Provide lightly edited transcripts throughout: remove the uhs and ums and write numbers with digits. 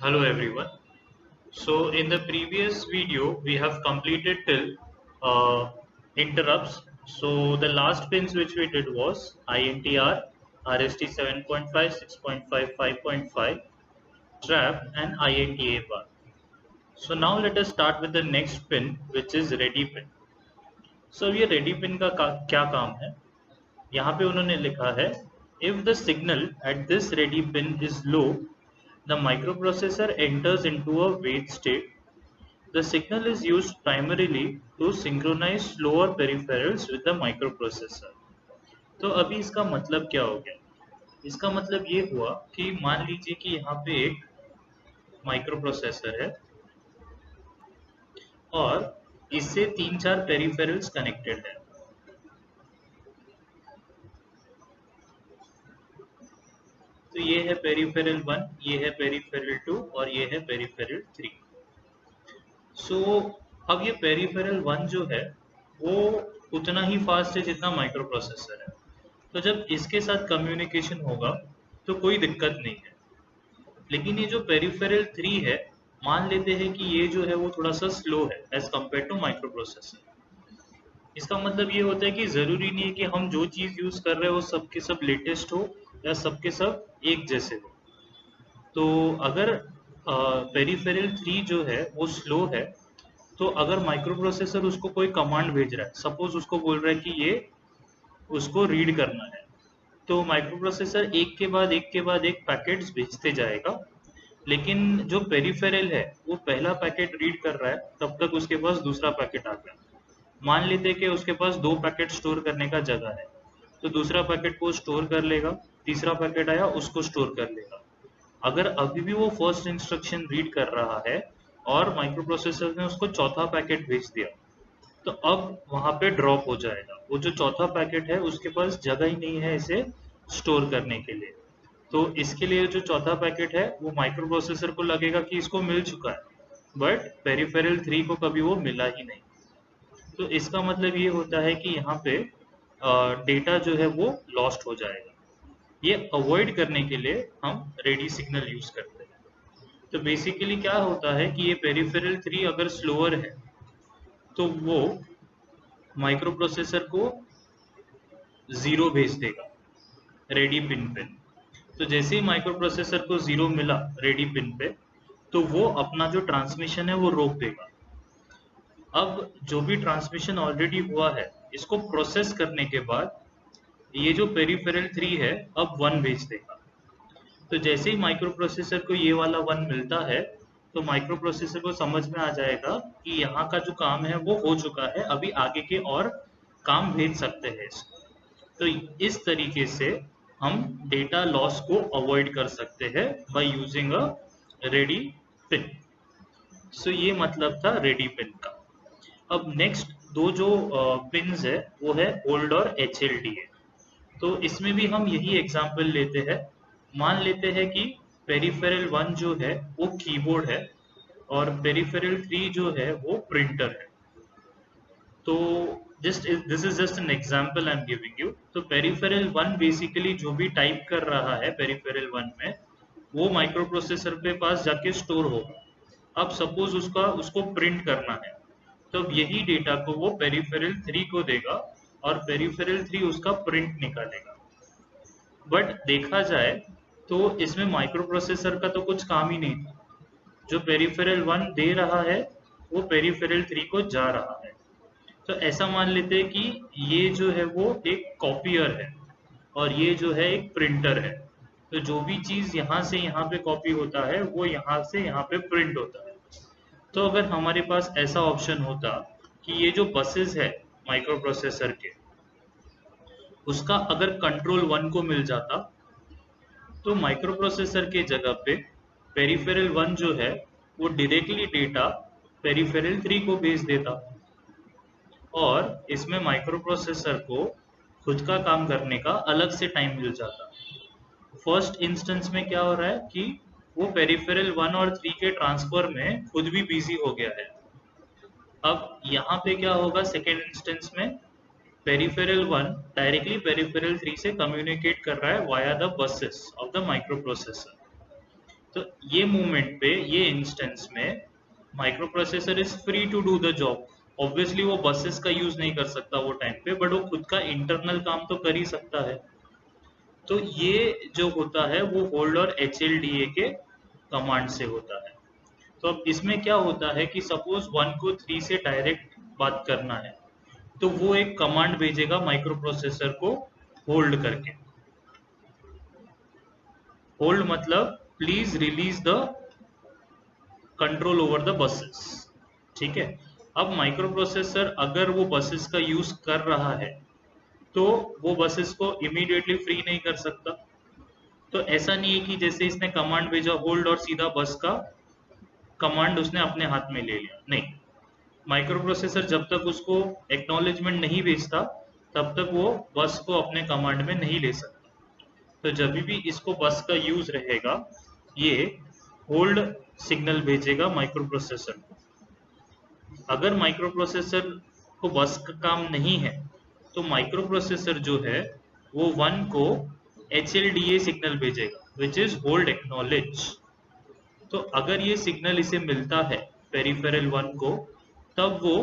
Hello everyone. So in the previous video we have completed till interrupts. So the last pins which we did was INTR, RST 7.5, 6.5, 5.5, trap and INTA bar. So now let us start with the next pin which is ready pin. So ये ready pin का क्या काम है? यहाँ पे उन्होंने लिखा है if the signal at this ready pin is low, the microprocessor enters into a wait state. The signal is used primarily to synchronize slower peripherals with the microprocessor. तो अभी इसका मतलब क्या हो गया? इसका मतलब ये हुआ कि मान लीजिए कि यहाँ पे एक माइक्रोप्रोसेसर है और इससे तीन चार पेरिफेरल्स कनेक्टेड है। तो ये है पेरिफेरल 1, ये है पेरिफेरल 2 और ये है पेरिफेरल 3। सो अब ये पेरिफेरल 1 जो है वो उतना ही फास्ट है जितना माइक्रोप्रोसेसर है। तो जब इसके साथ कम्युनिकेशन होगा तो कोई दिक्कत नहीं है। लेकिन ये जो पेरिफेरल 3 है, मान लेते हैं कि ये जो है वो थोड़ा सा स्लो है एज कम्पेयर टू माइक्रोप्रोसेसर। इसका मतलब ये होता है कि ज़रूरी नहीं है कि हम जो चीज़ यूज़ कर रहे हो वो सबके सब लेटेस्ट हो या सबके सब एक जैसे हो। तो अगर पेरिफेरल 3 जो है वो स्लो है, तो अगर माइक्रोप्रोसेसर उसको कोई कमांड भेज रहा है, सपोज उसको बोल रहा है कि ये उसको रीड करना है, तो माइक्रोप्रोसेसर एक के बाद एक पैकेट्स भेजते जाएगा। लेकिन जो पेरिफेरल है वो पहला पैकेट रीड कर रहा है, तब तक उसके पास दूसरा पैकेट आ गया। मान लेते हैं कि उसके पास दो पैकेट स्टोर करने का जगह है, तो दूसरा पैकेट को स्टोर कर लेगा, तीसरा पैकेट आया उसको स्टोर कर लेगा। अगर अभी भी वो फर्स्ट इंस्ट्रक्शन रीड कर रहा है और माइक्रोप्रोसेसर ने उसको चौथा पैकेट भेज दिया, तो अब वहां पे ड्रॉप हो जाएगा। वो जो चौथा पैकेट है उसके पास जगह ही नहीं है इसे स्टोर करने के लिए। तो इसके लिए जो चौथा पैकेट है वो माइक्रोप्रोसेसर को लगेगा कि इसको मिल चुका है, बट पेरिफेरल 3 को कभी वो मिला ही नहीं। तो इसका मतलब ये होता है कि यहाँ पे डेटा जो है वो लॉस्ट हो जाएगा। ये अवॉइड करने के लिए हम रेडी सिग्नल यूज करते हैं। तो बेसिकली क्या होता है कि ये पेरिफेरल 3 अगर स्लोअर है तो वो माइक्रोप्रोसेसर को ज़ीरो भेज देगा रेडी पिन पे। तो जैसे ही माइक्रोप्रोसेसर को ज़ीरो मिला रेडी पिन पे, तो वो अपना जो ट्रांसमिशन है वो रोक देगा। अब जो भी ट्रांसमिशन ऑलरेडी हुआ है, इसको प्रोसेस करने के बाद ये जो पेरिफेरल 3 है अब 1 भेज देगा। तो जैसे ही माइक्रोप्रोसेसर को ये वाला 1 मिलता है, तो माइक्रोप्रोसेसर को समझ में आ जाएगा कि यहाँ का जो काम है वो हो चुका है, अभी आगे के और काम भेज सकते हैं इसको। तो इस तरीके से हम डेटा लॉस को अवॉइड कर सकते हैं by using a ready pin. So ये मतलब था रेडी पिन का। अब नेक्स्ट दो जो पिन्स है वो है होल्ड और HLDA। तो इसमें भी हम यही एग्जांपल लेते हैं। मान लेते हैं कि पेरिफेरल 1 जो है वो कीबोर्ड है और पेरिफेरल 3 जो है वो प्रिंटर है। तो just this is just an example I am giving you. तो पेरिफेरल 1 बेसिकली जो भी टाइप कर रहा है पेरिफेरल 1 में, वो माइक्रोप्रोसेसर पे पास जाके स्टोर होगा। अब सपोज उसको प्रिंट करना है, तो अब यही डेटा को वो पेरिफेरल 3 को देगा और पेरिफेरल 3 उसका प्रिंट निकालेगा। बट देखा जाए तो इसमें माइक्रोप्रोसेसर का तो कुछ काम ही नहीं था। जो पेरिफेरल 1 दे रहा है वो पेरिफेरल 3 को जा रहा है। तो ऐसा मान लेते हैं कि ये जो है वो एक कॉपियर है और ये जो है एक प्रिंटर है। तो जो भी चीज़ यहाँ से यहाँ पे कॉपी होता है वो यहाँ से यहाँ पे प्रिंट होता है। तो अगर हमारे पास ऐसा ऑप्शन होता कि ये जो बसेस है माइक्रोप्रोसेसर के, उसका अगर कंट्रोल 1 को मिल जाता, तो माइक्रोप्रोसेसर के जगह पे पेरिफेरल 1 जो है वो डायरेक्टली डेटा पेरिफेरल 3 को भेज देता और इसमें माइक्रोप्रोसेसर को खुद का काम करने का अलग से टाइम मिल जाता। फर्स्ट इंस्टेंस में क्या हो रहा है कि वो पेरिफेरल 1 और 3 के ट्रांसफर में खुद भी बिजी हो गया है। अब यहाँ पे क्या होगा सेकेंड इंस्टेंस में, पेरिफेरल 1 डायरेक्टली पेरिफेरल 3 से कम्युनिकेट कर रहा है via the buses of the microprocessor. तो ये मोमेंट पे, ये इंस्टेंस में micro processor is free to do the job. Obviously वो बसेस का यूज नहीं कर सकता वो टाइम पे, बट वो खुद का इंटरनल काम तो कर ही सकता है। तो ये जो होता है वो होल्ड और HLDA के कमांड से होता है। तो अब इसमें क्या होता है कि सपोज 1 को 3 से डायरेक्ट बात करना है, तो वो एक कमांड भेजेगा माइक्रो प्रोसेसर को होल्ड करके। होल्ड मतलब please release the control over the buses. ठीक है। अब माइक्रो प्रोसेसर अगर वो बसेस का यूज कर रहा है तो वो बसेस को इमीडिएटली फ्री नहीं कर सकता। तो ऐसा नहीं है कि जैसे इसने कमांड भेजा होल्ड और सीधा बस का कमांड उसने अपने हाथ में ले लिया, नहीं। माइक्रो प्रोसेसर जब तक उसको एक्नॉलेजमेंट नहीं भेजता तब तक वो बस को अपने कमांड में नहीं ले सकता। तो जब भी इसको बस का यूज रहेगा, ये होल्ड सिग्नल भेजेगा माइक्रो प्रोसेसर को। अगर माइक्रो प्रोसेसर को बस का काम नहीं है तो माइक्रो प्रोसेसर जो है वो 1 को HLDA सिग्नल भेजेगा, विच इज होल्ड एक्नॉलेज। तो अगर ये सिग्नल इसे मिलता है पेरिफेरल 1 को, तब वो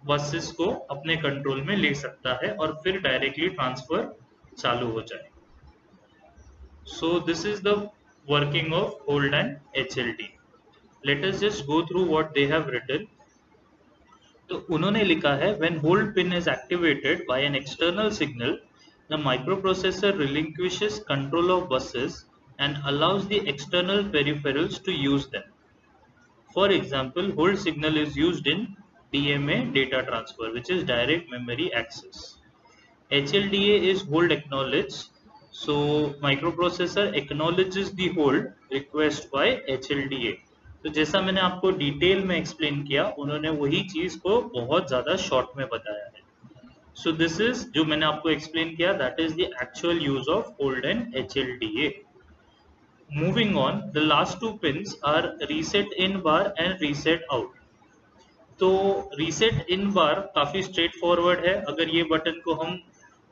बसेस को अपने कंट्रोल में ले सकता है और फिर डायरेक्टली ट्रांसफर चालू हो जाए। So this is the working of hold and HLD। Let us just go through what they have written. तो उन्होंने लिखा है when hold pin is activated by an external signal, the microprocessor relinquishes control of buses and allows the external peripherals to use them. For example, hold signal is used in DMA data transfer, which is direct memory access. HLDA is hold acknowledge. So microprocessor acknowledges the hold request by HLDA. तो जैसा मैंने आपको detail में explain किया, उन्होंने वही चीज को बहुत ज्यादा शॉर्ट में बताया है। सो दिस इज जो मैंने आपको एक्सप्लेन किया, that is the actual use of hold and HLDA। Moving on, the last two pins are reset in bar and reset out. तो रीसेट इन बार काफी स्ट्रेट फॉरवर्ड है। अगर ये बटन को हम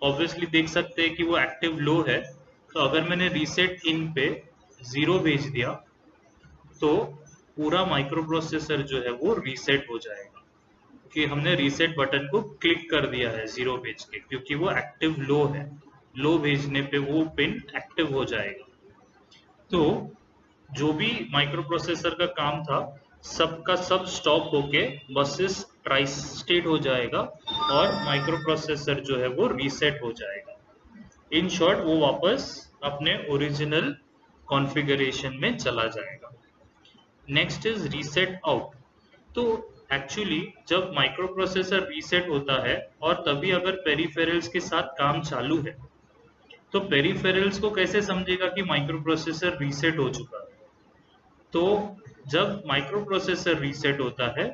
ऑब्वियसली देख सकते हैं कि वो एक्टिव लो है, तो अगर मैंने रीसेट इन पे 0 भेज दिया तो पूरा माइक्रो प्रोसेसर जो है वो रीसेट हो जाएगा, कि हमने रीसेट बटन को क्लिक कर दिया है 0 भेज के, क्योंकि वो एक्टिव लो है। लो भेजने पे वो पिन एक्टिव हो जाएगा। तो जो भी माइक्रो प्रोसेसर का काम था सबका सब स्टॉप होके बसेस ट्राई स्टेट हो जाएगा और माइक्रो प्रोसेसर जो है वो रीसेट हो जाएगा। इन शॉर्ट वो वापस अपने ओरिजिनल कॉन्फ़िगरेशन में चला जाएगा। Next is reset out. तो एक्चुअली जब माइक्रो प्रोसेसर रीसेट होता है और तभी अगर पेरिफेरल्स के साथ काम चालू है, तो पेरिफेरल्स को कैसे समझेगा कि माइक्रो प्रोसेसर रीसेट हो चुका है? तो जब माइक्रो प्रोसेसर रीसेट होता है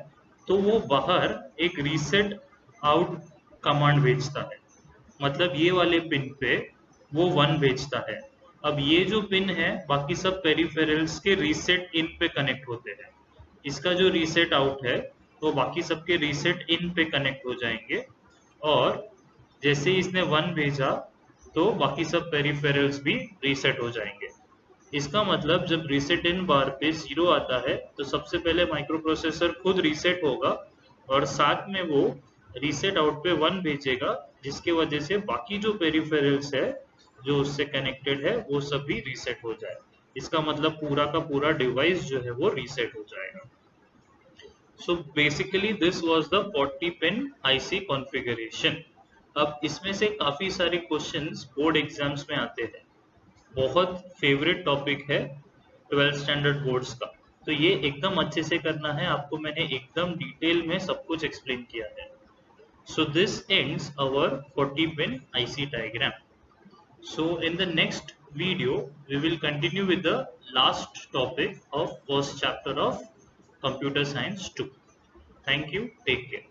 तो वो बाहर एक रीसेट आउट कमांड भेजता है। मतलब ये वाले पिन पे वो 1 भेजता है। अब ये जो पिन है बाकी सब पेरिफेरल्स के रीसेट इन पे कनेक्ट होते हैं। इसका जो रीसेट आउट है वो बाकी सबके रीसेट इन पे कनेक्ट हो जाएंगे, और जैसे ही इसने 1 भेजा तो बाकी सब पेरिफेरल्स भी रीसेट हो जाएंगे। इसका मतलब जब रीसेट इन बार पे 0 आता है तो सबसे पहले माइक्रो प्रोसेसर खुद रीसेट होगा और साथ में वो रीसेट आउट पे 1 भेजेगा, जिसके वजह से बाकी जो पेरिफेरल्स है जो उससे कनेक्टेड है वो सब भी रीसेट हो जाए। इसका मतलब पूरा का पूरा डिवाइस जो है वो रीसेट हो जाएगा। So basically this was the 40 pin IC configuration. अब इसमें से काफी सारे क्वेश्चंस बोर्ड एग्जाम्स में आते हैं। बहुत फेवरेट टॉपिक है 12th स्टैंडर्ड बोर्ड्स का। तो ये एकदम अच्छे से करना है आपको, मैंने एकदम डिटेल में सब कुछ एक्सप्लेन किया है। So this ends our 40 pin IC diagram. So in the next video, we will continue with the last topic of first chapter of Computer Science 2. Thank you. Take care.